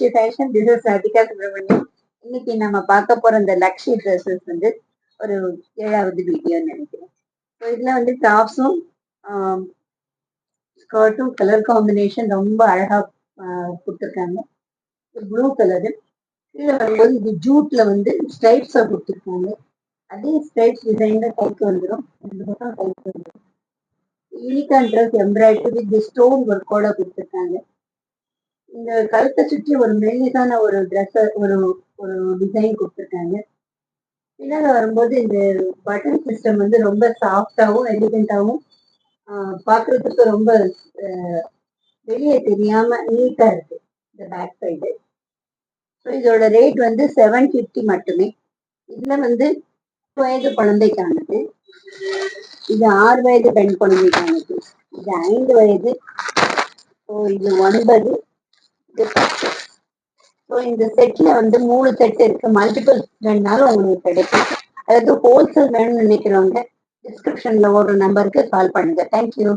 லக்ஷ்ய fashion. This is Radhika Subramaniam. இன்னைக்கு நம்ம பார்க்க போற இந்த லக்ஷ்ய ட்ரெஸ்ஸஸ் வந்து ஒரு 7வது வீடியோன்னு நினைக்கிறேன். ஸோ இதுல வந்து டாப்ஸும் ஸ்கர்ட்டும் கலர் காம்பினேஷன் ரொம்ப அழகா கொடுத்துருக்காங்க. Blue colour. கீழே வரும்போது இது ஜூட்ல வந்து ஸ்ட்ரைப்ஸா கொடுத்துருக்காங்க. அதே ஸ்ட்ரைப்ஸ் டிசைன்ல கைக்கு வந்துடும். ரெண்டு பக்கம் கைக்கு வந்துடும். Unicorn dress embroidery with stone ஒர்க்கோட கொடுத்துருக்காங்க. இந்த கழுத்தை சுற்றி ஒரு மெல்லிசான ஒரு ட்ரெஸ் ஒரு ஒரு டிசைன் கொடுத்துருக்காங்க. பின்னால வரும்போது இந்த பட்டன் சிஸ்டம் வந்து ரொம்ப சாஃப்டாகவும் எலிகண்டாகவும் பார்க்கறதுக்கு ரொம்ப வெளியே தெரியாம நீட்டா இருக்கு இந்த பேக் சைடு. ஸோ இதோட ரேட் வந்து 750 மட்டுமே. இதுல வந்து 6 வயது குழந்தைக்கானது, இது 6 வயது பெண் குழந்தைக்கானது, இது 5 வயது, ஸோ இது 9, இது 10. ஸோ இந்த செட்ல வந்து 3 செட் இருக்கு. மல்டிபிள் வேணுனாலும் உங்களுக்கு கிடைக்கும். அதாவது ஹோல்சேல் வேணும்னு நினைக்கிறவங்க டிஸ்கிரிப்ஷன்ல ஒரு நம்பருக்கு கால் பண்ணுங்க. தேங்க்யூ.